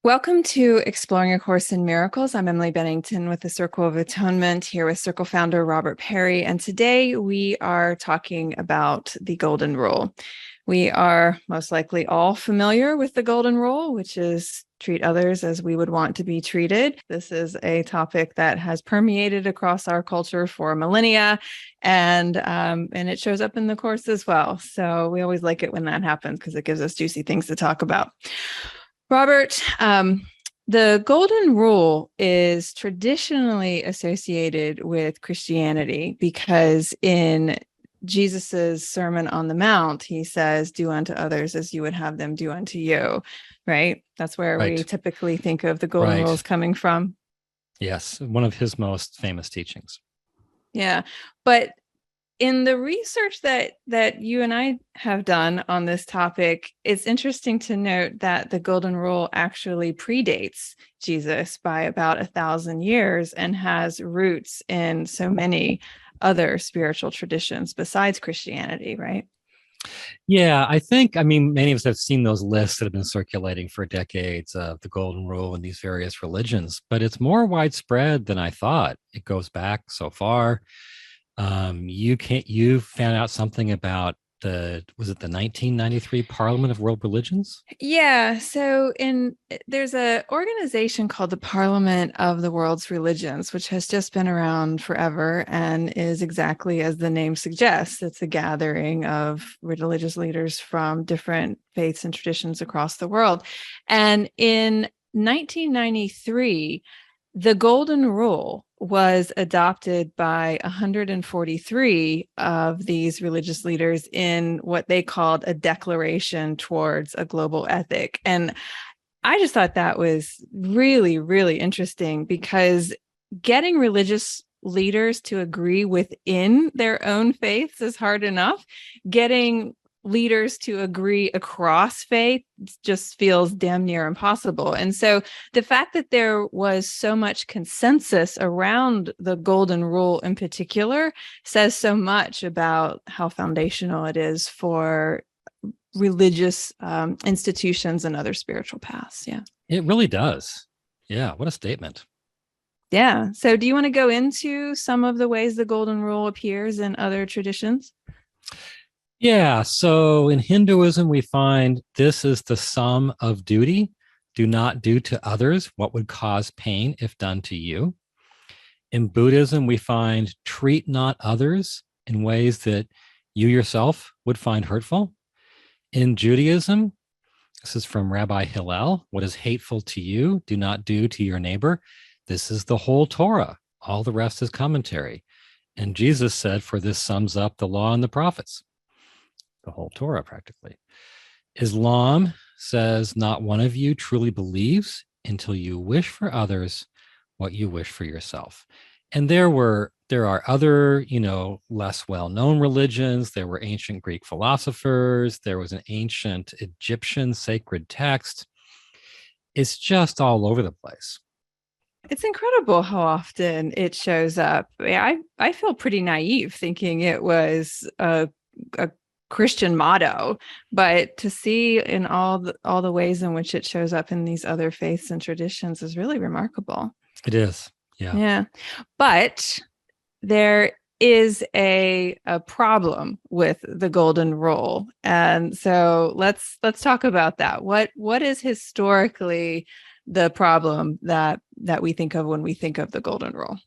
Welcome to Exploring A Course in Miracles. I'm Emily Bennington with the Circle of Atonement, here with Circle founder Robert Perry. And today we are talking about the Golden Rule. We are most likely all familiar with the Golden Rule, which is treat others as we would want to be treated. This is a topic that has permeated across our culture for millennia, and it shows up in the Course as well. So we always like it when that happens because it gives us juicy things to talk about. Robert, the Golden Rule is traditionally associated with Christianity because in Jesus's Sermon on the Mount, he says, do unto others as you would have them do unto you, right? That's where we typically think of the Golden Rules coming from. Yes, one of his most famous teachings. Yeah, but in the research that you and I have done on this topic, it's interesting to note that the Golden Rule actually predates Jesus by about 1,000 years and has roots in so many other spiritual traditions besides Christianity, right? Yeah, many of us have seen those lists that have been circulating for decades of the Golden Rule in these various religions, but it's more widespread than I thought. It goes back so far. You found out something about was it the 1993 Parliament of World Religions? Yeah. So there's an organization called the Parliament of the World's Religions, which has just been around forever and is exactly as the name suggests. It's a gathering of religious leaders from different faiths and traditions across the world. And in 1993, the Golden Rule was adopted by 143 of these religious leaders in what they called a declaration towards a global ethic. And I just thought that was really, really interesting because getting religious leaders to agree within their own faiths is hard enough. Getting leaders to agree across faith just feels damn near impossible. And so the fact that there was so much consensus around the Golden Rule in particular says so much about how foundational it is for religious institutions and other spiritual paths. Yeah. It really does. Yeah. What a statement. Yeah. So do you want to go into some of the ways the Golden Rule appears in other traditions? Yeah. So in Hinduism, we find this is the sum of duty. Do not do to others what would cause pain if done to you. In Buddhism, we find treat not others in ways that you yourself would find hurtful. In Judaism, this is from Rabbi Hillel, what is hateful to you, do not do to your neighbor. This is the whole Torah. All the rest is commentary. And Jesus said, for this sums up the law and the prophets. The whole Torah, practically. Islam says, not one of you truly believes until you wish for others what you wish for yourself. And there are other, less well-known religions. There were ancient Greek philosophers. There was an ancient Egyptian sacred text. It's just all over the place. It's incredible how often it shows up. I feel pretty naive thinking it was a Christian motto, but to see in all the ways in which it shows up in these other faiths and traditions is really remarkable. It is. Yeah. Yeah. But there is a problem with the Golden Rule. And so let's talk about that. What is historically the problem that we think of when we think of the Golden Rule?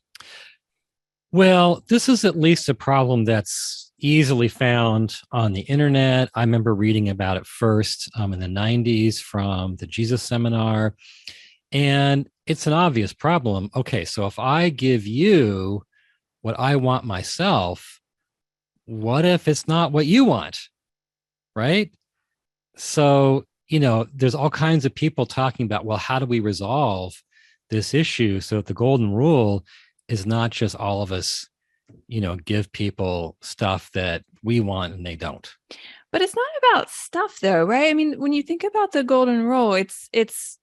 Well, this is at least a problem that's easily found on the internet. I remember reading about it first in the 90s from the Jesus Seminar. And it's an obvious problem. Okay, so if I give you what I want myself, what if it's not what you want? Right? So, there's all kinds of people talking about, well, how do we resolve this issue so that the Golden Rule is not just all of us, give people stuff that we want and they don't. But it's not about stuff though, right? I mean, when you think about the Golden Rule, it's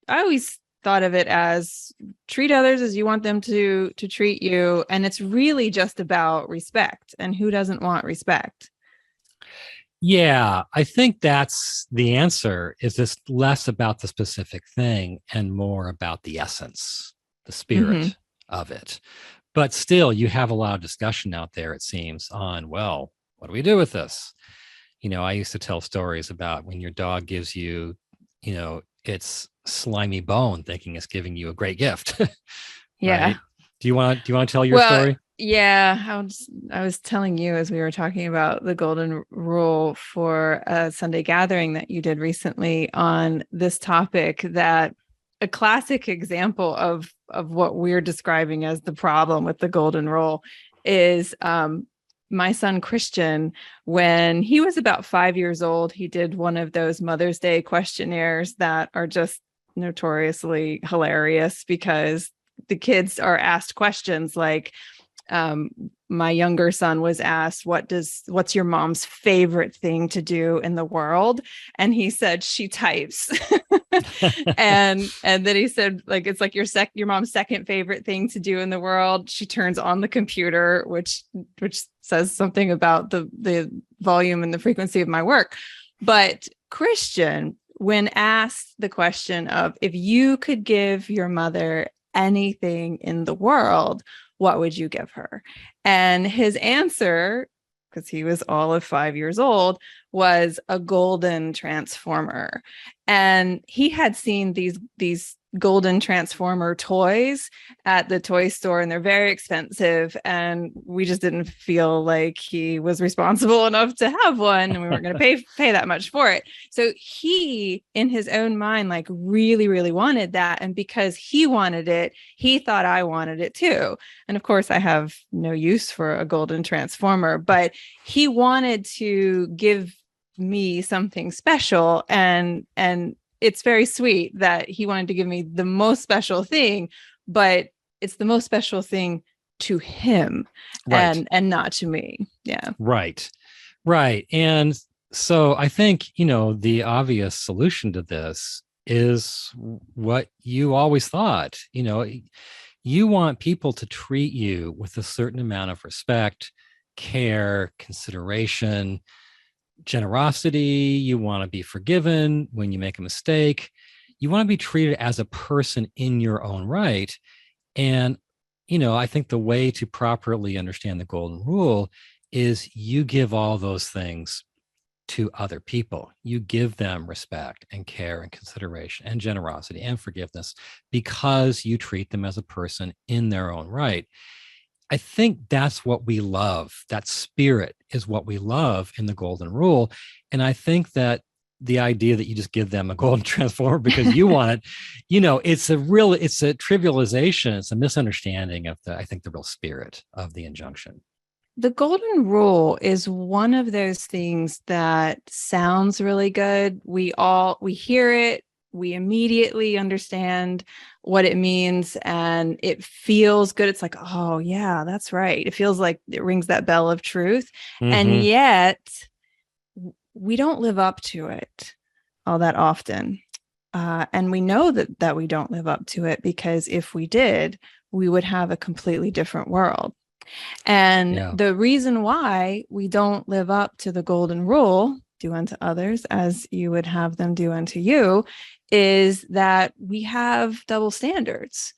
I always thought of it as treat others as you want them to treat you. And it's really just about respect. And who doesn't want respect? Yeah, I think that's the answer is just less about the specific thing and more about the essence, the Hmm. spirit of it. But still, you have a lot of discussion out there, it seems, on, well, what do we do with this? I used to tell stories about when your dog gives you, its slimy bone, thinking it's giving you a great gift, Yeah. right? Do you want to tell your Well, story? yeah, I was telling you as we were talking about the golden rule for a Sunday gathering that you did recently on this topic, that a classic example of what we're describing as the problem with the golden rule is my son Christian. When he was about 5 years old, he did one of those Mother's Day questionnaires that are just notoriously hilarious because the kids are asked questions like, um, my younger son was asked, what's your mom's favorite thing to do in the world? And he said, she types. And then he said, like, it's like your mom's second favorite thing to do in the world. She turns on the computer, which says something about the volume and the frequency of my work. But Christian, when asked the question of if you could give your mother anything in the world, what would you give her? And his answer, because he was all of 5 years old, was a golden transformer. And he had seen these golden transformer toys at the toy store, and they're very expensive. And we just didn't feel like he was responsible enough to have one, and we weren't going to pay that much for it. So he, in his own mind, like really, really wanted that. And because he wanted it, he thought I wanted it too. And of course, I have no use for a golden transformer, but he wanted to give me something special, and it's very sweet that he wanted to give me the most special thing, but it's the most special thing to him Right. and not to me. Yeah. Right. Right. And so I think, the obvious solution to this is what you always thought. You want people to treat you with a certain amount of respect, care, consideration, generosity. You want to be forgiven when you make a mistake. You want to be treated as a person in your own right. And, I think the way to properly understand the golden rule is you give all those things to other people. You give them respect and care and consideration and generosity and forgiveness because you treat them as a person in their own right. I think that's what we love. That spirit is what we love in the golden rule. And I think that the idea that you just give them a golden transformer because you want it, it's a trivialization. It's a misunderstanding of I think the real spirit of the injunction. The golden rule is one of those things that sounds really good. We hear it, we immediately understand what it means, and it feels good. It's like, oh yeah, that's right. It feels like it rings that bell of truth. And Mm-hmm. yet we don't live up to it all that often. And we know that we don't live up to it, because if we did, we would have a completely different world. And Yeah. the reason why we don't live up to the golden rule, do unto others as you would have them do unto you, is that we have double standards.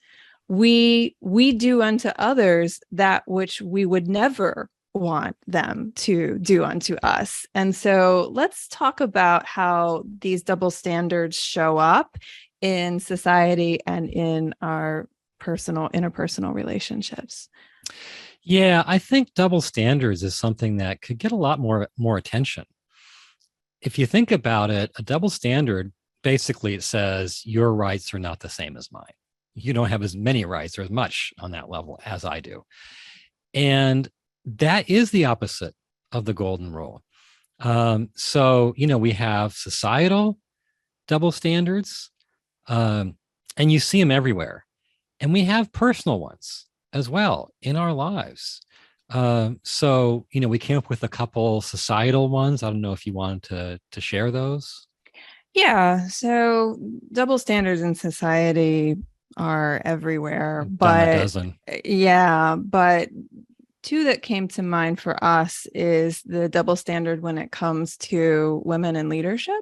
We do unto others that which we would never want them to do unto us. And so let's talk about how these double standards show up in society and in our interpersonal relationships. Yeah, I think double standards is something that could get a lot more attention. If you think about it, a double standard basically it says your rights are not the same as mine. You don't have as many rights or as much on that level as I do. And that is the opposite of the golden rule. So, we have societal double standards, and you see them everywhere. And we have personal ones as well in our lives. So, we came up with a couple societal ones. I don't know if you wanted to share those. Yeah, so double standards in society are everywhere, Dime a but dozen. yeah, but two that came to mind for us is the double standard when it comes to women in leadership.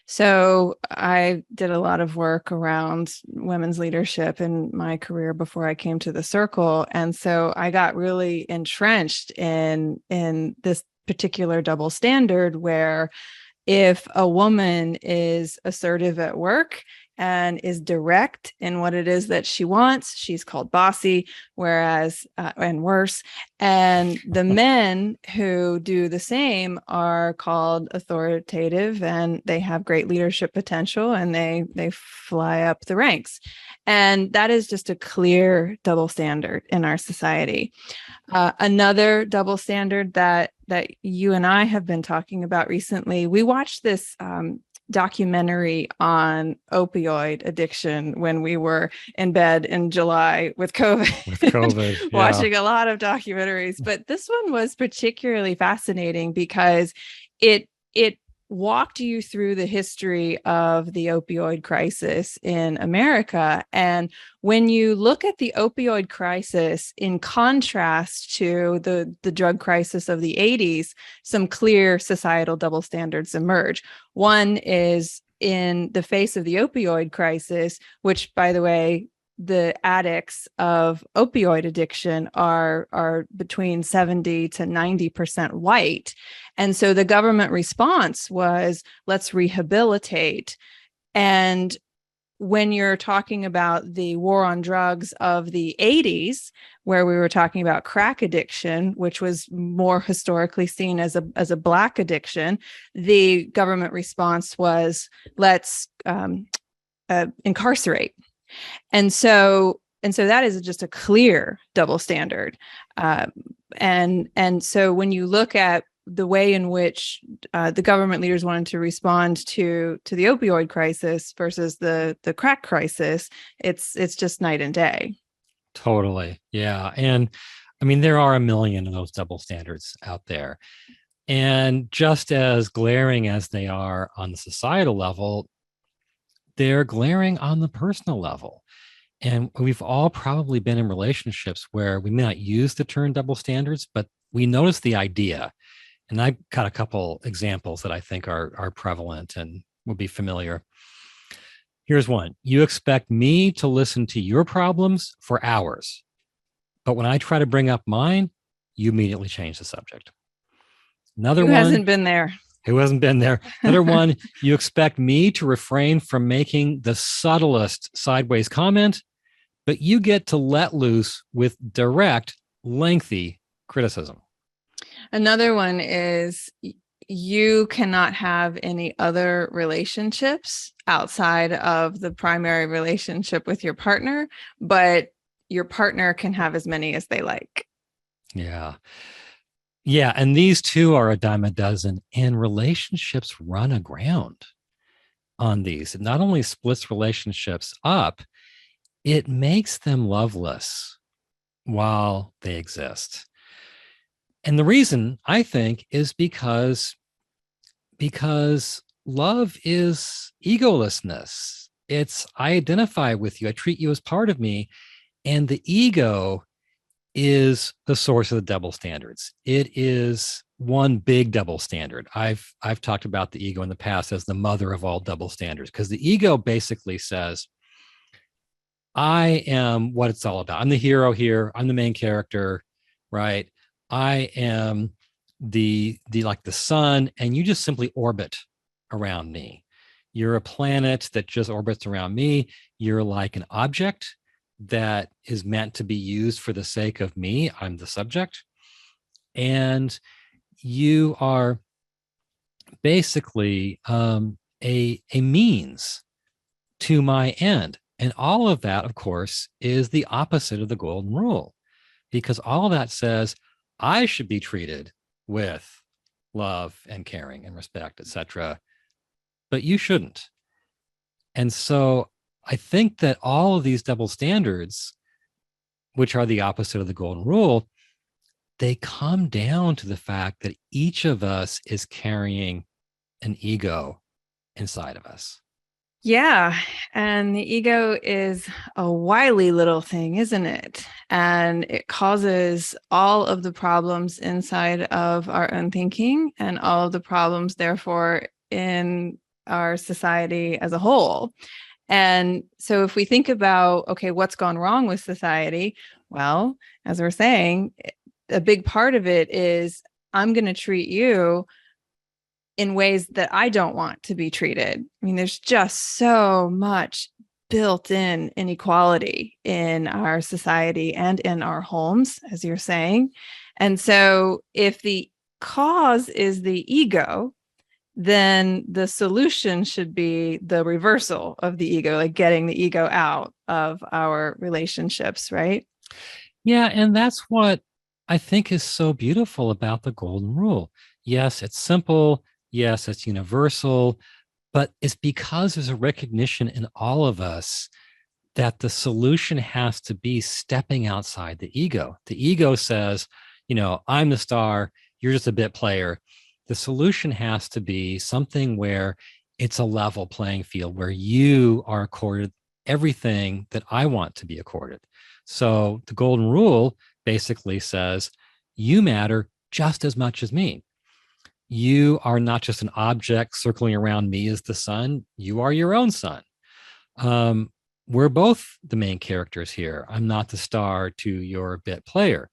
So I did a lot of work around women's leadership in my career before I came to the Circle. And so I got really entrenched in this particular double standard where if a woman is assertive at work and is direct in what it is that she wants, she's called bossy, whereas, and worse. And the men who do the same are called authoritative, and they have great leadership potential, and they fly up the ranks. And that is just a clear double standard in our society. Another double standard that you and I have been talking about recently, we watched this documentary on opioid addiction when we were in bed in July with COVID, watching a lot of documentaries. But this one was particularly fascinating because it walked you through the history of the opioid crisis in America. And when you look at the opioid crisis in contrast to the drug crisis of the 80s, some clear societal double standards emerge. One is in the face of the opioid crisis, which, by the way, the addicts of opioid addiction are between 70 to 90% white. And so the government response was, let's rehabilitate. And when you're talking about the war on drugs of the 80s, where we were talking about crack addiction, which was more historically seen as a Black addiction, the government response was, let's incarcerate. And so that is just a clear double standard. And so when you look at the way in which the government leaders wanted to respond to the opioid crisis versus the crack crisis, it's just night and day. Totally. Yeah. And I mean, there are a million of those double standards out there. And just as glaring as they are on the societal level, they're glaring on the personal level. And we've all probably been in relationships where we may not use the term double standards, but we notice the idea. And I've got a couple examples that I think are prevalent and will be familiar. Here's one. You expect me to listen to your problems for hours, but when I try to bring up mine, you immediately change the subject. Another one. Who hasn't been there? Who hasn't been there? Another one, you expect me to refrain from making the subtlest sideways comment, but you get to let loose with direct, lengthy criticism. Another one is you cannot have any other relationships outside of the primary relationship with your partner, but your partner can have as many as they like. Yeah. Yeah, and these two are a dime a dozen, and relationships run aground on these. It not only splits relationships up, it makes them loveless while they exist. And the reason, I think, is because love is egolessness. It's I identify with you, I treat you as part of me, and the ego is the source of the double standards. It is one big double standard. I've talked about the ego in the past as the mother of all double standards, because the ego basically says, I am what it's all about. I'm the hero here. I'm the main character, right? I am the like the sun, and you just simply orbit around me. You're a planet that just orbits around me. You're like an object that is meant to be used for the sake of me. I'm the subject. And you are basically a means to my end. And all of that, of course, is the opposite of the golden rule, because all of that says I should be treated with love and caring and respect, etc. But you shouldn't. And so I think that all of these double standards, which are the opposite of the golden rule, they come down to the fact that each of us is carrying an ego inside of us. Yeah. And the ego is a wily little thing, isn't it? And it causes all of the problems inside of our own thinking and all of the problems, therefore, in our society as a whole. And so if we think about, okay, what's gone wrong with society? Well, as we're saying, a big part of it is I'm going to treat you in ways that I don't want to be treated. I mean, there's just so much built-in inequality in our society and in our homes, as you're saying. And so if the cause is the ego, then the solution should be the reversal of the ego, like getting the ego out of our relationships, right? Yeah, and that's what I think is so beautiful about the golden rule. Yes, it's simple. Yes, it's universal, but it's because there's a recognition in all of us that the solution has to be stepping outside the ego. The ego says, I'm the star, you're just a bit player. The solution has to be something where it's a level playing field where you are accorded everything that I want to be accorded. So the golden rule basically says, you matter just as much as me. You are not just an object circling around me as the sun, you are your own sun. Um, we're both the main characters here. I'm not the star to your bit player.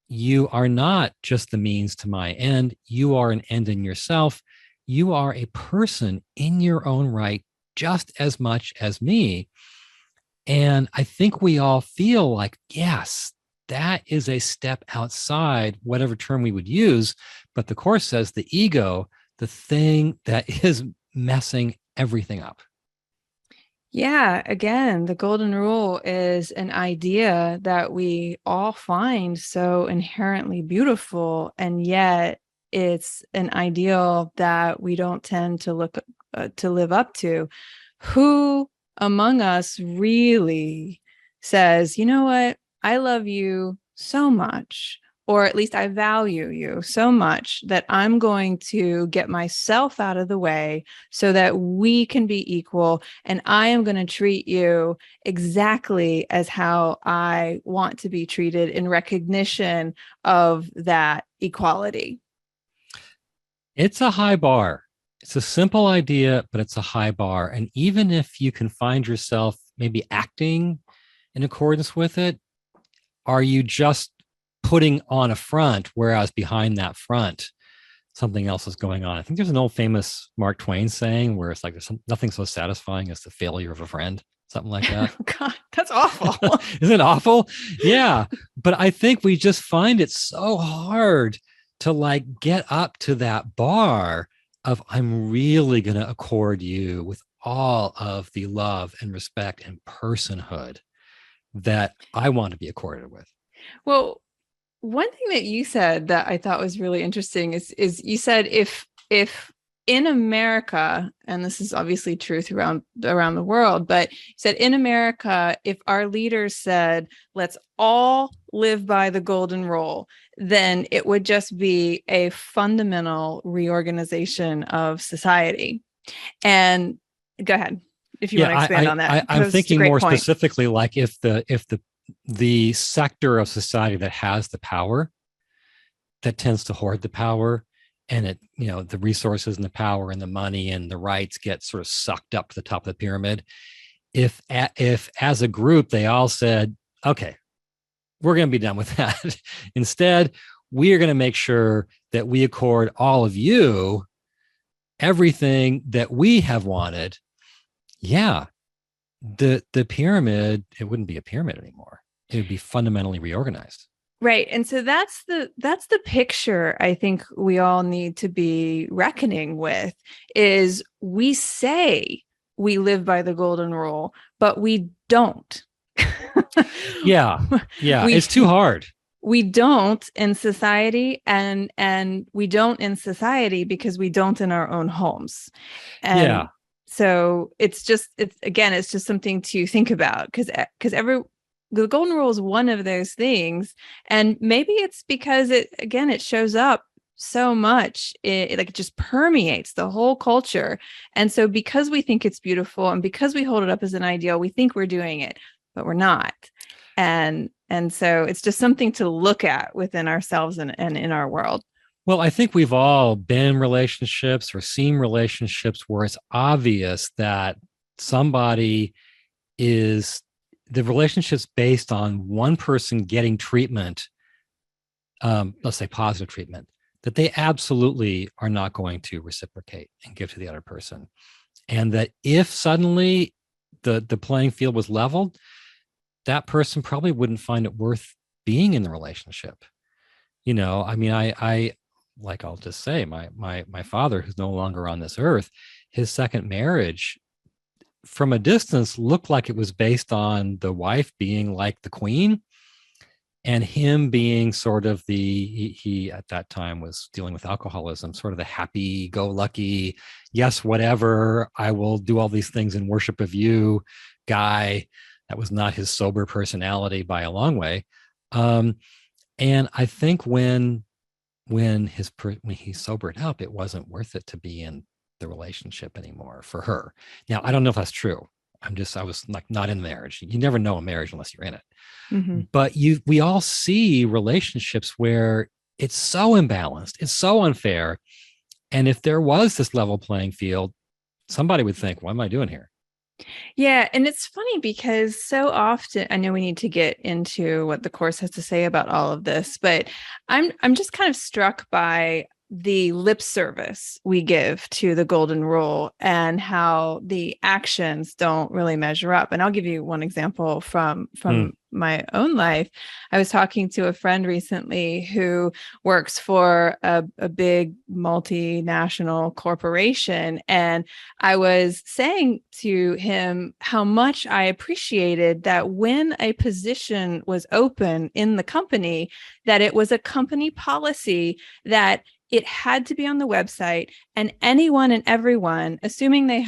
You are not just the means to my end. You are an end in yourself. You are a person in your own right, just as much as me. And I think we all feel like, yes, that is a step outside whatever term we would use. But the Course says the ego, the thing that is messing everything up. Yeah, again, the golden rule is an idea that we all find so inherently beautiful, and yet it's an ideal that we don't tend to live up to. Who among us really says, you know what, I love you so much, or at least I value you so much that I'm going to get myself out of the way so that we can be equal, and I am going to treat you exactly as how I want to be treated in recognition of that equality. It's a high bar. It's a simple idea, but it's a high bar. And even if you can find yourself maybe acting in accordance with it, are you just putting on a front, whereas behind that front, something else is going on? I think there's an old famous Mark Twain saying where it's like there's nothing so satisfying as the failure of a friend, something like that. God, that's awful. Isn't it awful? Yeah. But I think we just find it so hard to like get up to that bar of I'm really going to accord you with all of the love and respect and personhood that I want to be accorded with. Well, one thing that you said that I thought was really interesting is you said if in America, and this is obviously true throughout around the world, but you said in America, if our leaders said, let's all live by the golden rule, then it would just be a fundamental reorganization of society. And go ahead if you want to expand on that. I'm thinking more point. Specifically, like if the sector of society that has the power, that tends to hoard the power, and it, the resources and the power and the money and the rights get sort of sucked up to the top of the pyramid. If as a group they all said, okay, we're going to be done with that. Instead, we are going to make sure that we accord all of you everything that we have wanted. Yeah, the pyramid, it wouldn't be a pyramid anymore. It would be fundamentally reorganized. Right. And so that's the picture I think we all need to be reckoning with, is we say we live by the golden rule, but we don't. Yeah. It's too hard. We don't in society, and we don't in society because we don't in our own homes. And so it's just something to think about, because the golden rule is one of those things. And maybe it's because it shows up so much. It just permeates the whole culture. And so because we think it's beautiful and because we hold it up as an ideal, we think we're doing it, but we're not. And so it's just something to look at within ourselves and in our world. Well, I think we've all been in relationships or seen relationships where it's obvious that somebody is the relationship's based on one person getting treatment, let's say positive treatment, that they absolutely are not going to reciprocate and give to the other person. And that if suddenly the playing field was leveled, that person probably wouldn't find it worth being in the relationship. I mean, I like, I'll just say my father, who's no longer on this earth, his second marriage from a distance looked like it was based on the wife being like the queen and him being sort of he at that time was dealing with alcoholism, sort of the happy go lucky, yes, whatever, I will do all these things in worship of you guy. That was not his sober personality by a long way. And I think when he sobered up, it wasn't worth it to be in the relationship anymore for her. Now, I don't know if that's true. I was like not in marriage. You never know a marriage unless you're in it. Mm-hmm. But we all see relationships where it's so imbalanced, it's so unfair. And if there was this level playing field, somebody would think, what am I doing here? Yeah. And it's funny because so often, I know we need to get into what the course has to say about all of this, but I'm just kind of struck by the lip service we give to the golden rule and how the actions don't really measure up. And I'll give you one example from my own life. I was talking to a friend recently who works for a big multinational corporation. And I was saying to him how much I appreciated that when a position was open in the company, that it was a company policy that it had to be on the website, and anyone and everyone, assuming they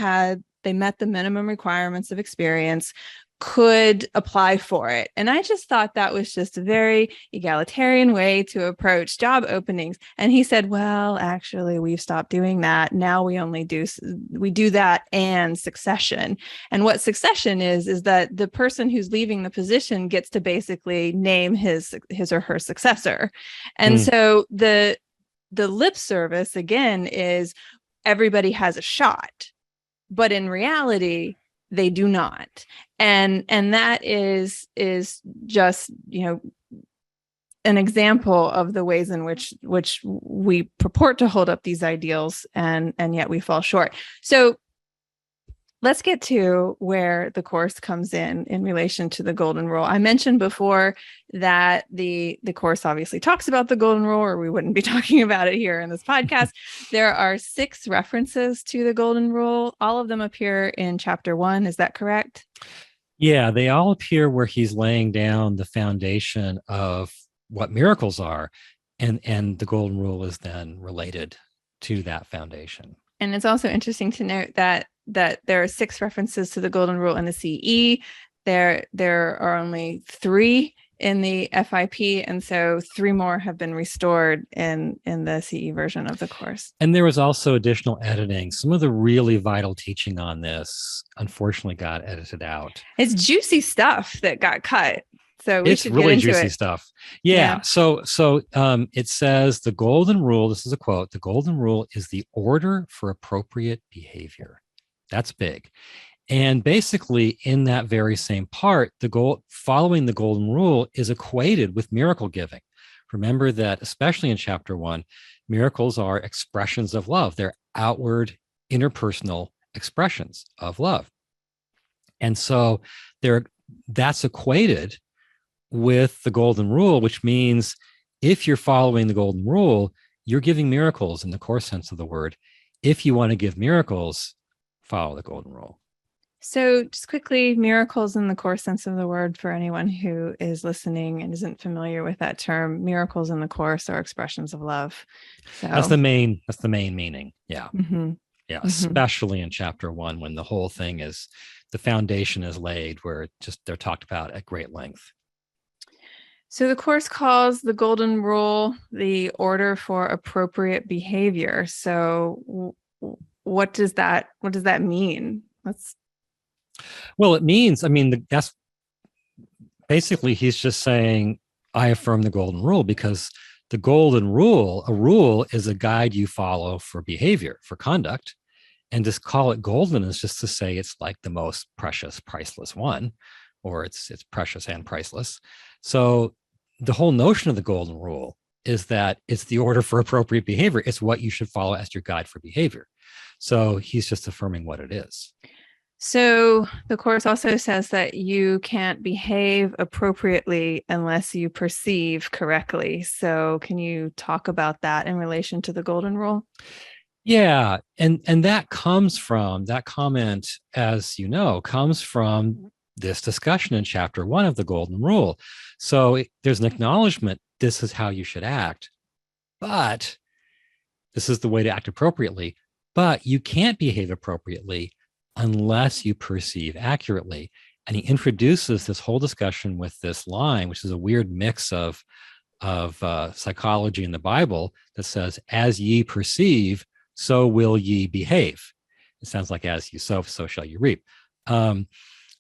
met the minimum requirements of experience, could apply for it. And I just thought that was just a very egalitarian way to approach job openings. And he said, well, actually, we've stopped doing that. Now we do that and succession. And what succession is that the person who's leaving the position gets to basically name his or her successor. And so the lip service, again, is everybody has a shot, but in reality, they do not. And that is just, an example of the ways in which we purport to hold up these ideals and yet we fall short. So let's get to where the course comes in relation to the golden rule. I mentioned before that the course obviously talks about the golden rule, or we wouldn't be talking about it here in this podcast. There are 6 references to the golden rule. All of them appear in chapter 1. Is that correct? Yeah, they all appear where he's laying down the foundation of what miracles are. And the golden rule is then related to that foundation. And it's also interesting to note that there are 6 references to the golden rule in the CE. There are only 3 in the FIP, and so 3 more have been restored in the CE version of the course. And there was also additional editing. Some of the really vital teaching on this, unfortunately, got edited out. It's juicy stuff that got cut. So it's really juicy stuff. Yeah. So it says the golden rule, this is a quote, the golden rule is the order for appropriate behavior. That's big. And basically in that very same part, following the golden rule is equated with miracle giving. Remember that, especially in chapter 1, miracles are expressions of love. They're outward interpersonal expressions of love. And so that's equated with the golden rule, which means if you're following the golden rule, you're giving miracles in the core sense of the word. If you want to give miracles, follow the golden rule. So just quickly, miracles in the core sense of the word for anyone who is listening and isn't familiar with that term. Miracles in the course are expressions of love. So that's the main meaning. Yeah. Mm-hmm. Yeah. Mm-hmm. Especially in chapter 1, when the whole thing is, the foundation is laid, where they're talked about at great length. So the course calls the golden rule the order for appropriate behavior. So what does that mean? Well, it means, I mean, that's basically he's just saying, I affirm the golden rule, because the golden rule, a rule is a guide you follow for behavior, for conduct. And just call it golden is just to say it's like the most precious, priceless one, or it's precious and priceless. So the whole notion of the golden rule is that it's the order for appropriate behavior. It's what you should follow as your guide for behavior. So he's just affirming what it is. So the course also says that you can't behave appropriately unless you perceive correctly. So can you talk about that in relation to the golden rule? Yeah, and that comes from that comment, as you know, comes from this discussion in chapter 1 of the golden rule. So there's an acknowledgement, this is how you should act, but this is the way to act appropriately, but you can't behave appropriately unless you perceive accurately. And he introduces this whole discussion with this line, which is a weird mix of psychology in the Bible that says, as ye perceive, so will ye behave. It sounds like as you sow, so shall you reap.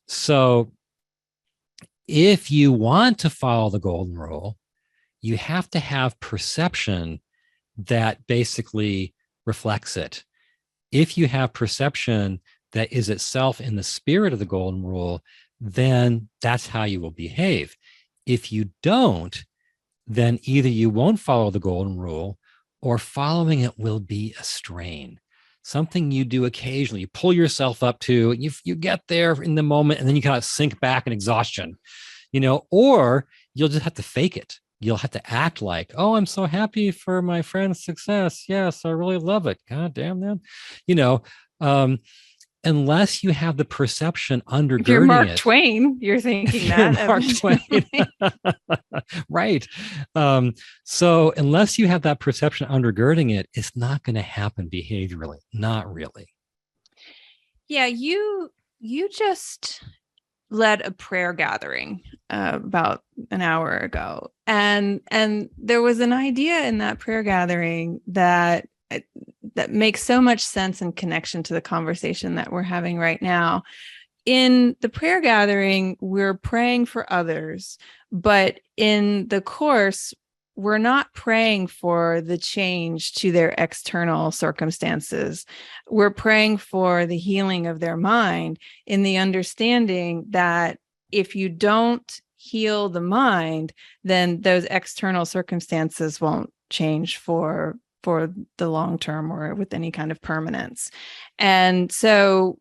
So if you want to follow the golden rule, you have to have perception that basically reflects it. If you have perception that is itself in the spirit of the golden rule, then that's how you will behave. If you don't, then either you won't follow the golden rule, or following it will be a strain, something you do occasionally. You pull yourself up to, and you get there in the moment, and then you kind of sink back in exhaustion, or you'll just have to fake it. You'll have to act like, oh, I'm so happy for my friend's success. Yes, I really love it. God damn them. Unless you have the perception undergirding If you're Mark it. Twain, you're thinking that. Mark Twain. Right. So unless you have that perception undergirding it, it's not going to happen behaviorally. Not really. Yeah, you just led a prayer gathering about an hour ago, and there was an idea in that prayer gathering that makes so much sense in connection to the conversation that we're having right now. In the prayer gathering, we're praying for others, but in the course, we're not praying for the change to their external circumstances. We're praying for the healing of their mind, in the understanding that if you don't heal the mind, then those external circumstances won't change for the long term or with any kind of permanence. And so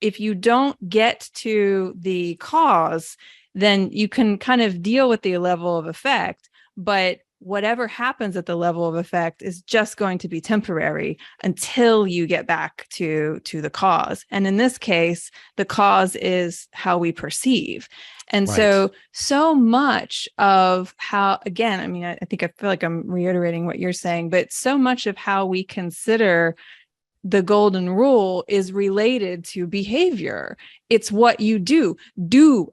if you don't get to the cause, then you can kind of deal with the level of effect, but whatever happens at the level of effect is just going to be temporary until you get back to the cause. And in this case, the cause is how we perceive. And Right. so much of how, again, I mean, I think I feel like I'm reiterating what you're saying, but so much of how we consider the golden rule is related to behavior. It's what you do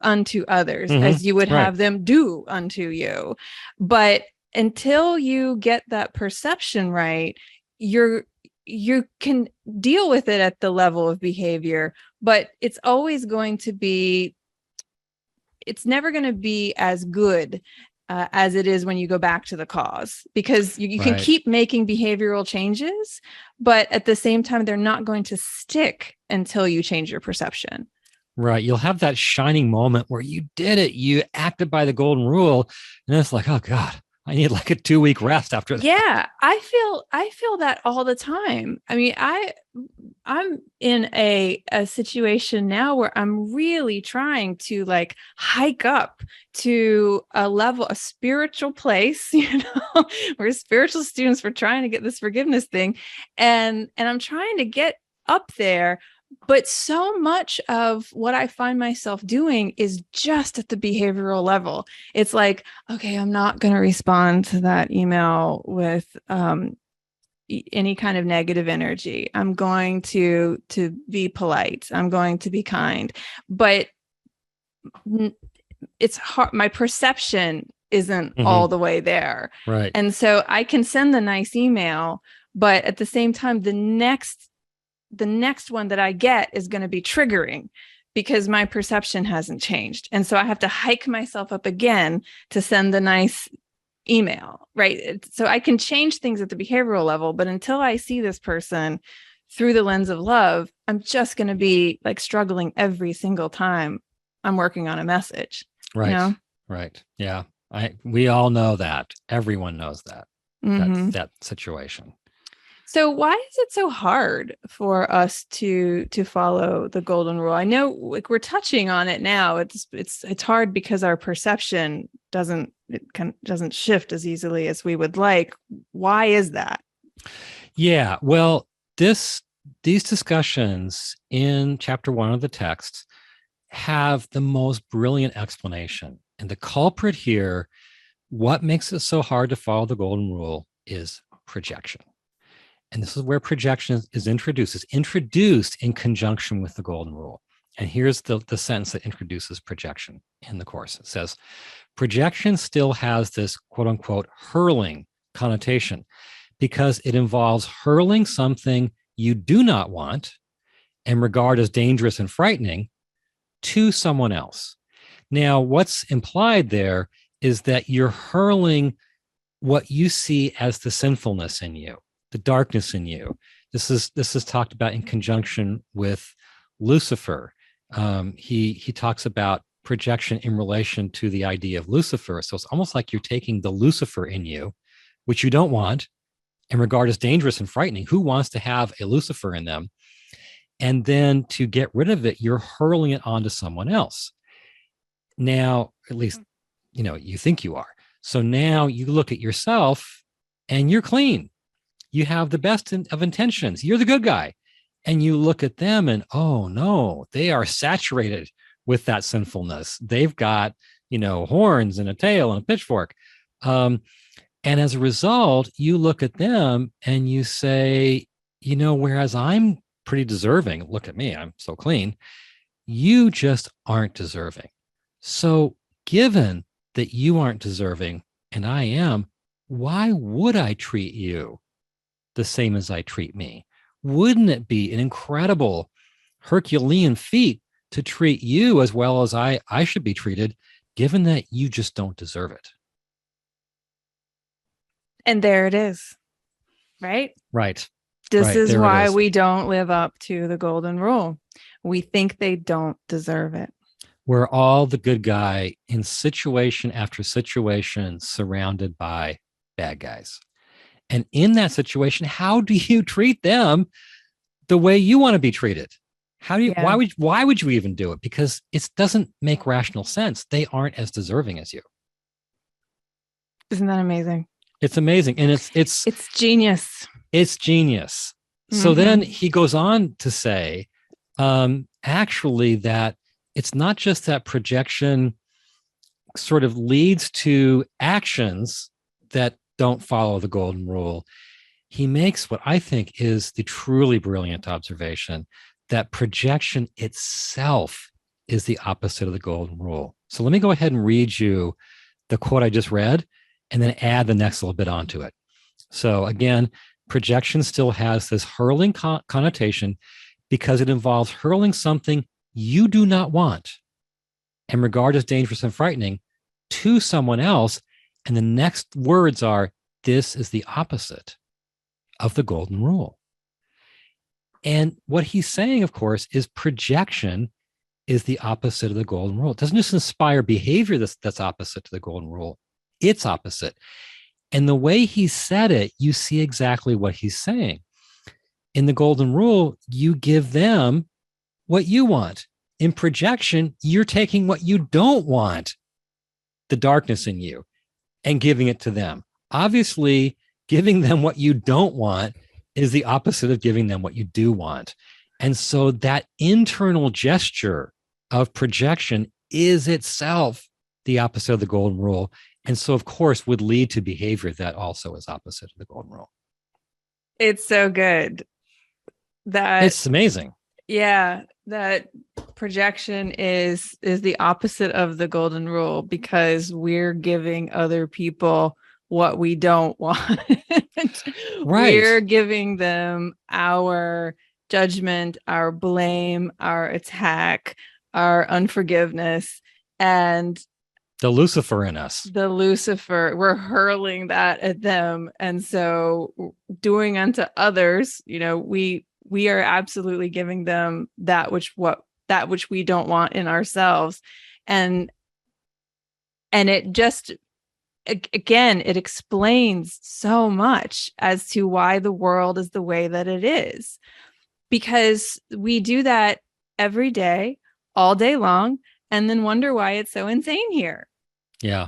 unto others as you would Right. have them do unto you. But until you get that perception right, you can deal with it at the level of behavior, but it's never going to be as good as it is when you go back to the cause, because you can keep making behavioral changes, but at the same time, they're not going to stick until you change your perception. Right. You'll have that shining moment where you did it. You acted by the golden rule. And it's like, oh God, I need like a 2-week rest after that. Yeah, I feel that all the time. I mean, I'm in a situation now where I'm really trying to like hike up to a spiritual place, we're spiritual students, we're trying to get this forgiveness thing. And I'm trying to get up there. But so much of what I find myself doing is just at the behavioral level. It's like, okay, I'm not going to respond to that email with any kind of negative energy. I'm going to be polite. I'm going to be kind. But it's hard. My perception isn't all Mhm. the way there. Right. And so I can send the nice email, but at the same time, the next one that I get is going to be triggering because my perception hasn't changed. And so I have to hike myself up again to send the nice email, right? So I can change things at the behavioral level, but until I see this person through the lens of love, I'm just going to be like struggling every single time I'm working on a message, you Right. know? Right. Yeah. We all know that. Everyone knows that. Mm-hmm. That situation. So why is it so hard for us to follow the golden rule? I know like we're touching on it now. It's hard because our perception doesn't shift as easily as we would like. Why is that? Yeah. Well, these discussions in chapter 1 of the text have the most brilliant explanation. And the culprit here, what makes it so hard to follow the golden rule is projection. And this is where projection is introduced. It's introduced in conjunction with the golden rule. And here's the sentence that introduces projection in the course. It says, projection still has this quote unquote hurling connotation because it involves hurling something you do not want and regard as dangerous and frightening to someone else. Now, what's implied there is that you're hurling what you see as the sinfulness in you, the darkness in you. This is talked about in conjunction with Lucifer. He talks about projection in relation to the idea of Lucifer. So it's almost like you're taking the Lucifer in you, which you don't want, and regard as dangerous and frightening. Who wants to have a Lucifer in them? And then to get rid of it, you're hurling it onto someone else. Now, at least, you think you are. So now you look at yourself and you're clean. You have the best of intentions. You're the good guy. And you look at them and, oh no, they are saturated with that sinfulness. They've got, horns and a tail and a pitchfork. And as a result, you look at them and you say, whereas I'm pretty deserving, look at me, I'm so clean. You just aren't deserving. So given that you aren't deserving and I am, why would I treat you the same as I treat me? Wouldn't it be an incredible Herculean feat to treat you as well as I should be treated, given that you just don't deserve it? And there it is, right? Right. This Right. is There it why is. we don't live up to the golden rule. We think they don't deserve it. We're all the good guy in situation after situation surrounded by bad guys. And in that situation, how do you treat them the way you want to be treated? Yeah. Why would you even do it? Because it doesn't make rational sense. They aren't as deserving as you. Isn't that amazing? It's amazing. And it's genius. It's genius. So then he goes on to say, actually, that it's not just that projection sort of leads to actions that don't follow the golden rule. He makes what I think is the truly brilliant observation that projection itself is the opposite of the golden rule. So let me go ahead and read you the quote I just read and then add the next little bit onto it. So again, projection still has this hurling connotation because it involves hurling something you do not want and regard as dangerous and frightening to someone else. And the next words are, this is the opposite of the golden rule. And what he's saying, of course, is projection is the opposite of the golden rule. It doesn't just inspire behavior that's opposite to the golden rule. It's opposite. And the way he said it, you see exactly what he's saying. In the golden rule, you give them what you want. In projection, you're taking what you don't want, the darkness in you, and giving it to them. Obviously, giving them what you don't want is the opposite of giving them what you do want. And so that internal gesture of projection is itself the opposite of the golden rule. And so, of course, would lead to behavior that also is opposite of the golden rule. It's so good. It's amazing. Yeah. that projection is the opposite of the golden rule, because we're giving other people what we don't want. Right. We're giving them our judgment, our blame, our attack, our unforgiveness, and The Lucifer in us. the Lucifer. We're hurling that at them. And so doing unto others, we are absolutely giving them that which we don't want in ourselves. And it just, again, it explains so much as to why the world is the way that it is, because we do that every day, all day long, and then wonder why it's so insane here. Yeah.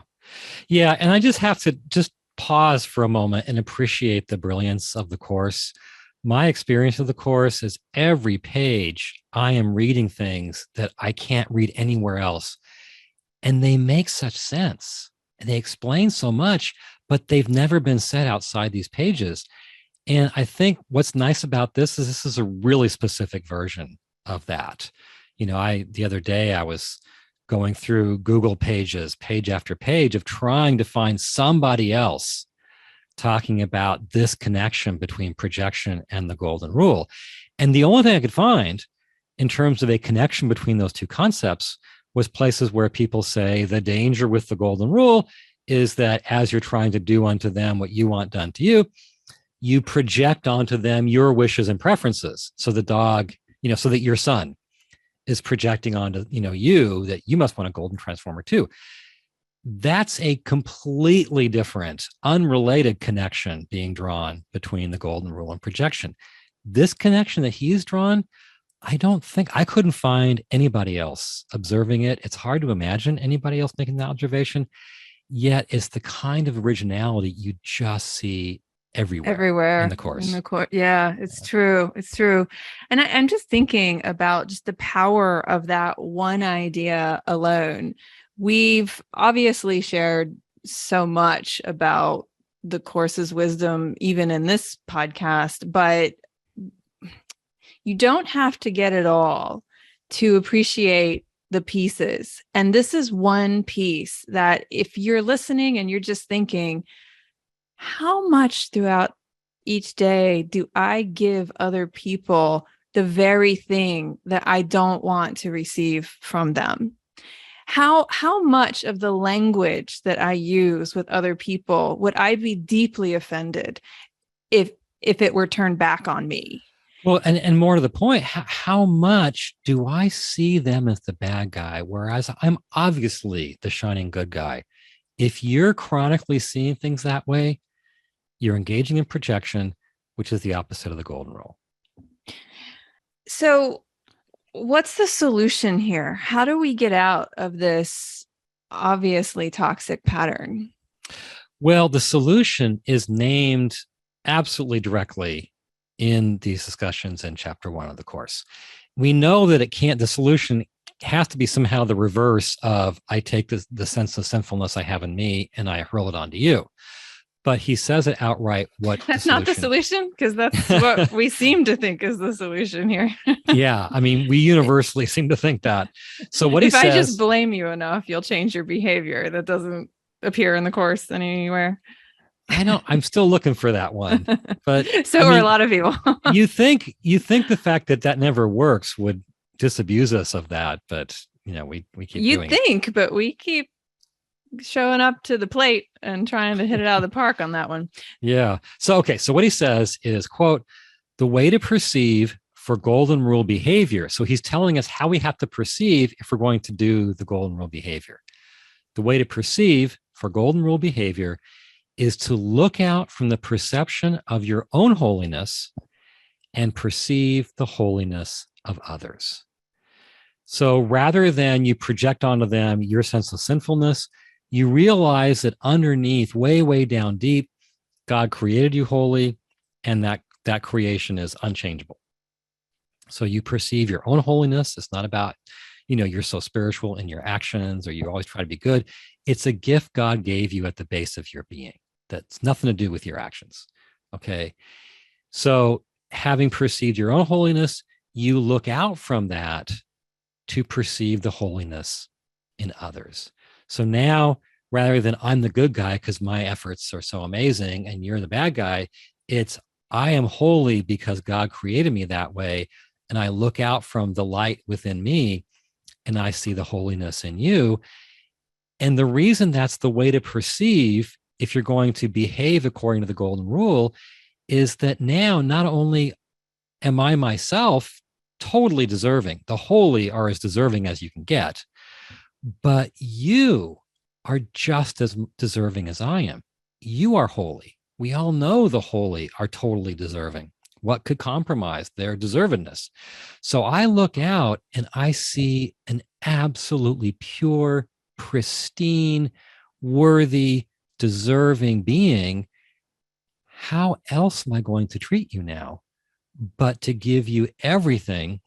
Yeah. And I just have to just pause for a moment and appreciate the brilliance of the course. My experience of the course is every page I am reading things that I can't read anywhere else. And they make such sense and they explain so much, but they've never been said outside these pages. And I think what's nice about this is a really specific version of that. The other day I was going through Google pages, page after page, of trying to find somebody else talking about this connection between projection and the golden rule. And the only thing I could find in terms of a connection between those two concepts was places where people say the danger with the golden rule is that as you're trying to do unto them what you want done to you, you project onto them your wishes and preferences. So the dog, so that your son is projecting onto, you, that you must want a golden transformer too. That's a completely different, unrelated connection being drawn between the golden rule and projection. This connection that he's drawn, I couldn't find anybody else observing it. It's hard to imagine anybody else making that observation, yet it's the kind of originality you just see everywhere in the course. Yeah, it's true. It's true. And I'm just thinking about just the power of that one idea alone. We've obviously shared so much about the course's wisdom, even in this podcast, but you don't have to get it all to appreciate the pieces. And this is one piece that if you're listening and you're just thinking, how much throughout each day do I give other people the very thing that I don't want to receive from them? How much of the language that I use with other people would I be deeply offended if it were turned back on me? Well, and more to the point, how much do I see them as the bad guy, whereas I'm obviously the shining good guy? If you're chronically seeing things that way, you're engaging in projection, which is the opposite of the golden rule. So what's the solution here? How do we get out of this obviously toxic pattern? Well, the solution is named absolutely directly in these discussions in chapter 1 of the course. We know that the solution has to be somehow the reverse of I take the sense of sinfulness I have in me and I hurl it onto you. But he says it outright. That's not the solution, because that's what we seem to think is the solution here. Yeah. I mean, we universally seem to think that. So what he says, if I just blame you enough, you'll change your behavior. That doesn't appear in the course anywhere. I'm still looking for that one, but so are a lot of people. you think the fact that never works would disabuse us of that, but we keep doing it. But we keep showing up to the plate and trying to hit it out of the park on that one. Yeah. So what he says is, quote, the way to perceive for golden rule behavior. So he's telling us how we have to perceive if we're going to do the golden rule behavior. The way to perceive for golden rule behavior is to look out from the perception of your own holiness and perceive the holiness of others. So rather than you project onto them your sense of sinfulness, you realize that underneath, way, way down deep, God created you holy, and that creation is unchangeable. So you perceive your own holiness. It's not about, you're so spiritual in your actions or you always try to be good. It's a gift God gave you at the base of your being. That's nothing to do with your actions. Okay. So having perceived your own holiness, you look out from that to perceive the holiness in others. So now, rather than I'm the good guy because my efforts are so amazing and you're the bad guy, it's I am holy because God created me that way. And I look out from the light within me and I see the holiness in you. And the reason that's the way to perceive, if you're going to behave according to the golden rule, is that now not only am I myself totally deserving, the holy are as deserving as you can get, but you are just as deserving as I am. You are holy. We all know the holy are totally deserving. What could compromise their deservedness? So I look out and I see an absolutely pure, pristine, worthy, deserving being. How else am I going to treat you now but to give you everything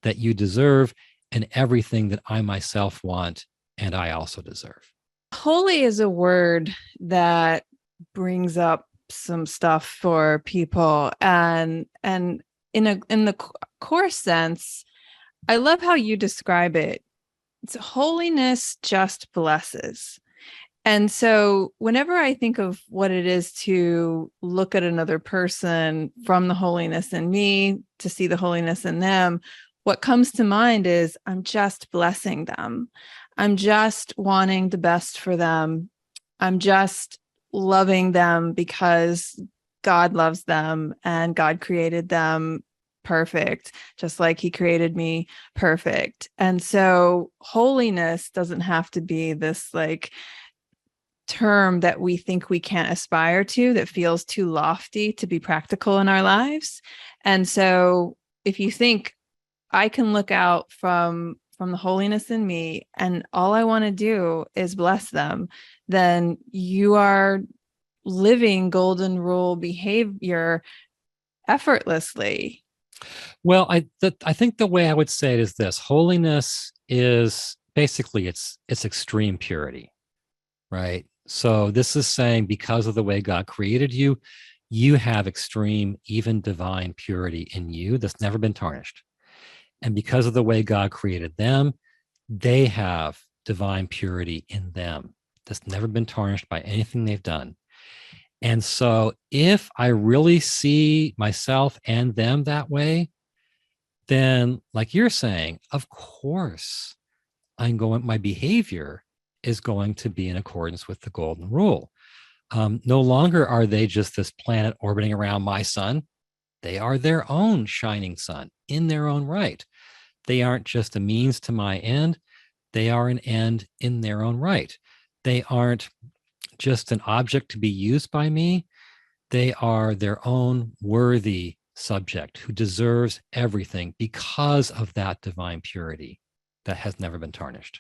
that you deserve and everything that I myself want and I also deserve? Holy is a word that brings up some stuff for people, and in the core sense, I love how you describe it. It's holiness just blesses. And so whenever I think of what it is to look at another person from the holiness in me, to see the holiness in them, what comes to mind is I'm just blessing them. I'm just wanting the best for them. I'm just loving them because God loves them and God created them perfect, just like he created me perfect. And so holiness doesn't have to be this like term that we think we can't aspire to, that feels too lofty to be practical in our lives. And so if you think I can look out from the holiness in me and all I want to do is bless them, then you are living golden rule behavior effortlessly. Well, I think the way I would say it is this: holiness is basically it's extreme purity, right? So this is saying because of the way God created you, you have extreme, even divine purity in you that's never been tarnished. And because of the way God created them, they have divine purity in them that's never been tarnished by anything they've done. And so if I really see myself and them that way, then like you're saying, of course, my behavior is going to be in accordance with the golden rule. No longer are they just this planet orbiting around my sun. They are their own shining sun in their own right. They aren't just a means to my end. They are an end in their own right. They aren't just an object to be used by me. They are their own worthy subject who deserves everything because of that divine purity that has never been tarnished.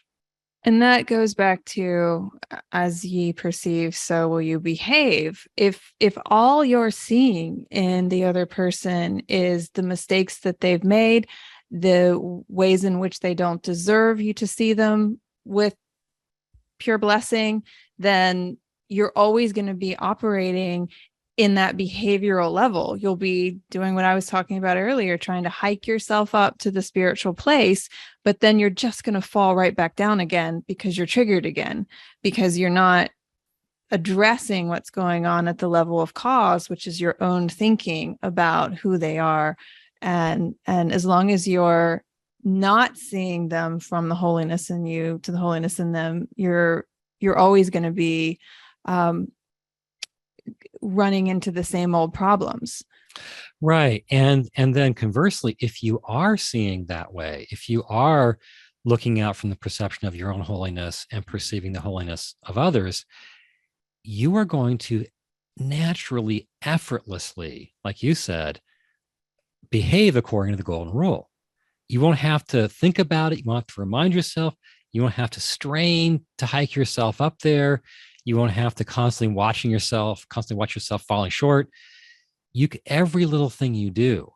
And that goes back to as ye perceive, so will you behave. If all you're seeing in the other person is the mistakes that they've made, the ways in which they don't deserve you to see them with pure blessing, then you're always going to be operating in that behavioral level. You'll be doing what I was talking about earlier, trying to hike yourself up to the spiritual place, but then you're just going to fall right back down again because you're triggered again, because you're not addressing what's going on at the level of cause, which is your own thinking about who they are. And as long as you're not seeing them from the holiness in you to the holiness in them, you're always going to be running into the same old problems. Right. And then conversely, if you are seeing that way, if you are looking out from the perception of your own holiness and perceiving the holiness of others, you are going to naturally, effortlessly, like you said, behave according to the golden rule. You won't have to think about it. You won't have to remind yourself. You won't have to strain to hike yourself up there. You won't have to constantly watch yourself falling short. Every little thing you do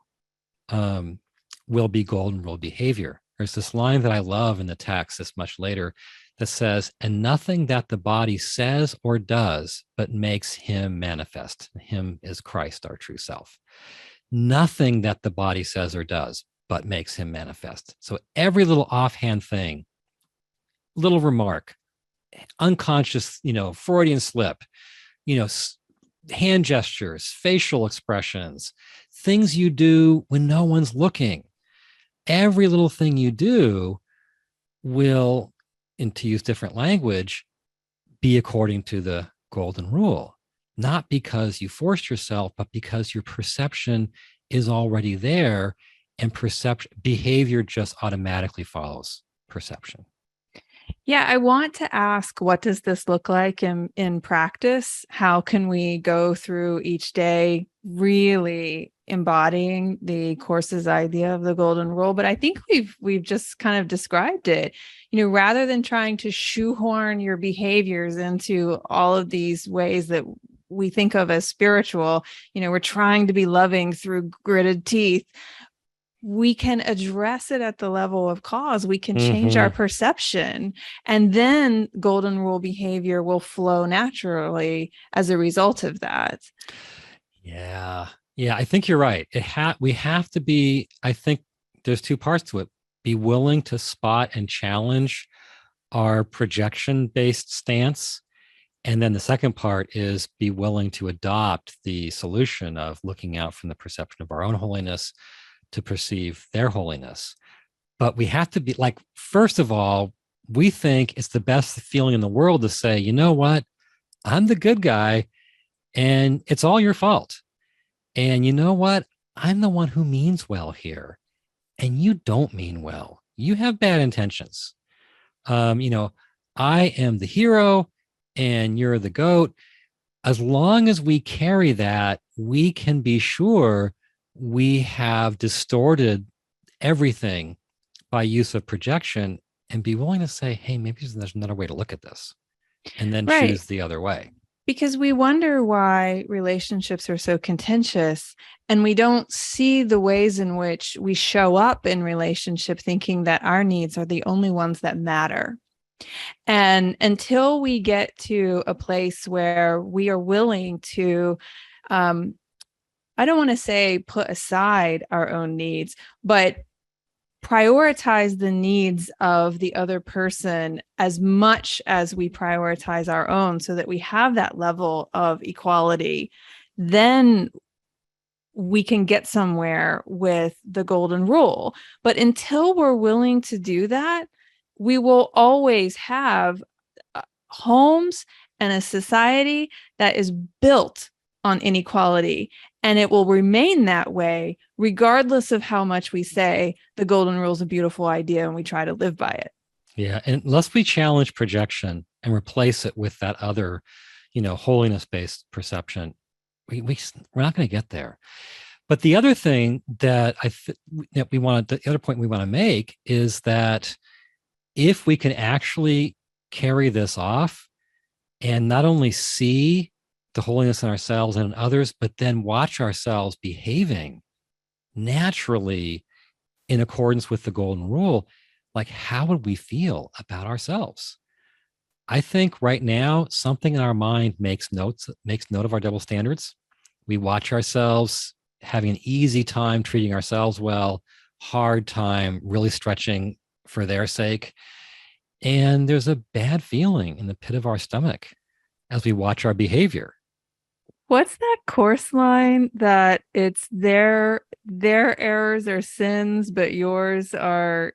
will be golden rule behavior. There's this line that I love in the text that's much later that says, and nothing that the body says or does, but makes him manifest. Him is Christ, our true self. Nothing that the body says or does, but makes him manifest. So every little offhand thing, little remark, unconscious, Freudian slip, you know, hand gestures, facial expressions, things you do when no one's looking. Every little thing you do will, and to use different language, be according to the golden rule, not because you forced yourself, but because your perception is already there, and behavior just automatically follows perception. Yeah, I want to ask, what does this look like in practice? How can we go through each day really embodying the course's idea of the golden rule? But I think we've just kind of described it. Rather than trying to shoehorn your behaviors into all of these ways that we think of as spiritual, we're trying to be loving through gritted teeth. We can address it at the level of cause. We can change our perception, and then golden rule behavior will flow naturally as a result of that. Yeah. Yeah, I think you're right. We have to be, I think there's two parts to it. Be willing to spot and challenge our projection-based stance. And then the second part is be willing to adopt the solution of looking out from the perception of our own holiness to perceive their holiness. But we have to be like, first of all, we think it's the best feeling in the world to say, you know what? I'm the good guy and it's all your fault. And you know what? I'm the one who means well here. And you don't mean well. You have bad intentions. I am the hero and you're the goat. As long as we carry that, we can be sure we have distorted everything by use of projection, and be willing to say, hey, maybe there's another way to look at this, and then choose the other way. Because we wonder why relationships are so contentious, and we don't see the ways in which we show up in relationship thinking that our needs are the only ones that matter. And until we get to a place where we are willing to, I don't want to say put aside our own needs, but prioritize the needs of the other person as much as we prioritize our own, so that we have that level of equality, then we can get somewhere with the golden rule. But until we're willing to do that, we will always have homes and a society that is built on inequality. And it will remain that way, regardless of how much we say the golden rule is a beautiful idea and we try to live by it. Yeah. And unless we challenge projection and replace it with that other, holiness-based perception, we're not going to get there. But the other thing that the other point we want to make is that if we can actually carry this off and not only see the holiness in ourselves and in others, but then watch ourselves behaving naturally in accordance with the golden rule, like how would we feel about ourselves? I think right now, something in our mind makes note of our double standards. We watch ourselves having an easy time treating ourselves well, hard time really stretching for their sake. And there's a bad feeling in the pit of our stomach as we watch our behavior. What's that course line that it's their errors are sins, but yours are,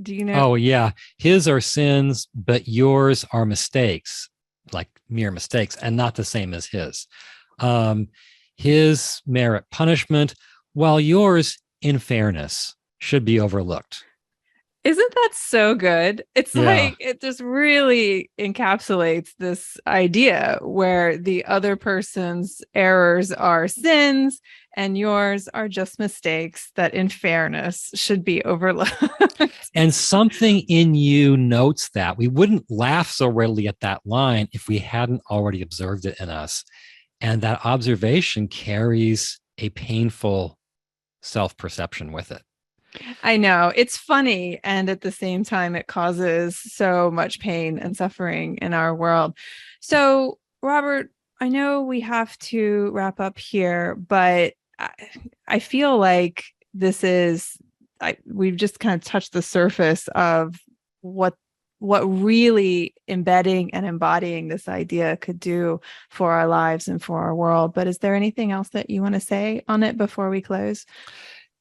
do you know? Oh, yeah. His are sins, but yours are mistakes, like mere mistakes, and not the same as his. His merit punishment, while yours, in fairness, should be overlooked. Isn't that so good? It's like, it just really encapsulates this idea where the other person's errors are sins and yours are just mistakes that in fairness should be overlooked. And something in you notes that. We wouldn't laugh so readily at that line if we hadn't already observed it in us. And that observation carries a painful self-perception with it. I know, it's funny. And at the same time, it causes so much pain and suffering in our world. So, Robert, I know we have to wrap up here, but I feel like this is we've just kind of touched the surface of what really embedding and embodying this idea could do for our lives and for our world. But is there anything else that you want to say on it before we close?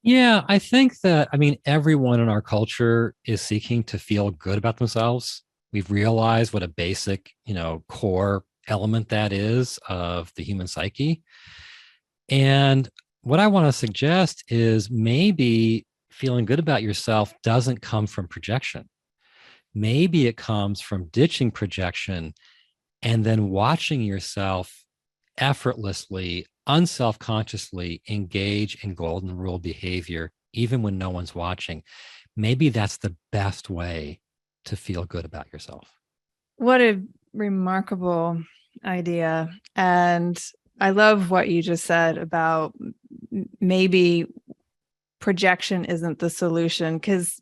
Yeah, I think that, I mean, everyone in our culture is seeking to feel good about themselves. We've realized what a basic, core element that is of the human psyche. And what I want to suggest is maybe feeling good about yourself doesn't come from projection. Maybe it comes from ditching projection and then watching yourself effortlessly, unself consciously engage in golden rule behavior, even when no one's watching. Maybe that's the best way to feel good about yourself. What a remarkable idea. And I love what you just said about maybe projection isn't the solution, because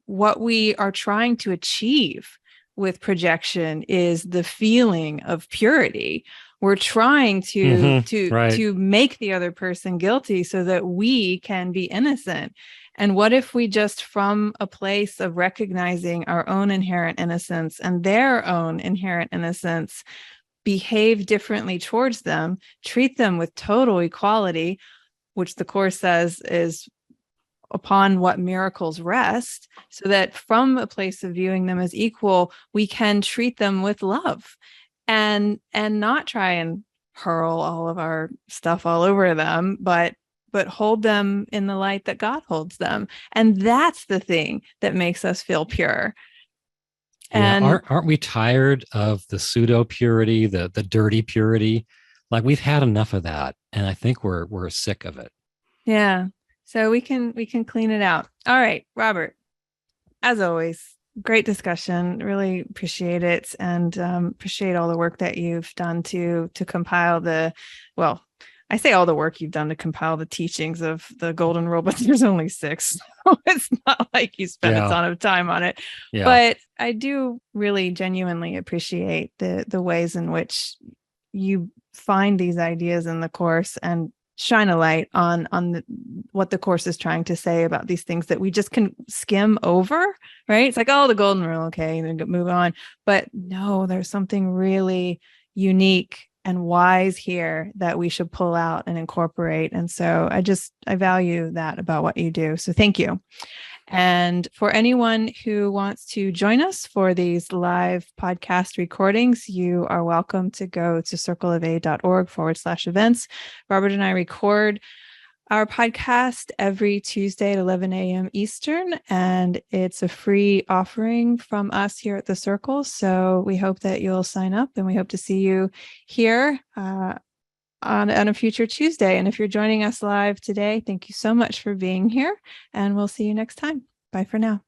what we are trying to achieve with projection is the feeling of purity. We're trying to make the other person guilty so that we can be innocent. And what if we just, from a place of recognizing our own inherent innocence and their own inherent innocence, behave differently towards them, treat them with total equality, which the Course says is upon what miracles rest, so that from a place of viewing them as equal, we can treat them with love and not try and hurl all of our stuff all over them, but hold them in the light that God holds them. And that's the thing that makes us feel pure. And aren't we tired of the pseudo purity, the dirty purity? Like, we've had enough of that, and I think we're sick of it. Yeah. So we can clean it out. All right, Robert, as always, great discussion. Really appreciate it, and appreciate all the work that you've done to compile I say all the work you've done to compile the teachings of the Golden Rule, but there's only 6. So it's not like you spent a ton of time on it. Yeah. But I do really genuinely appreciate the ways in which you find these ideas in the Course and shine a light on what the Course is trying to say about these things that we just can skim over, right? It's like, oh, the Golden Rule, okay, and then move on. But no, there's something really unique and wise here that we should pull out and incorporate. And so I value that about what you do. So thank you. And for anyone who wants to join us for these live podcast recordings, you are welcome to go to circleofa.org/events. Robert and I record our podcast every Tuesday at 11 a.m. Eastern, and it's a free offering from us here at the Circle. So we hope that you'll sign up, and we hope to see you here on a future Tuesday. And if you're joining us live today, thank you so much for being here, and we'll see you next time. Bye for now.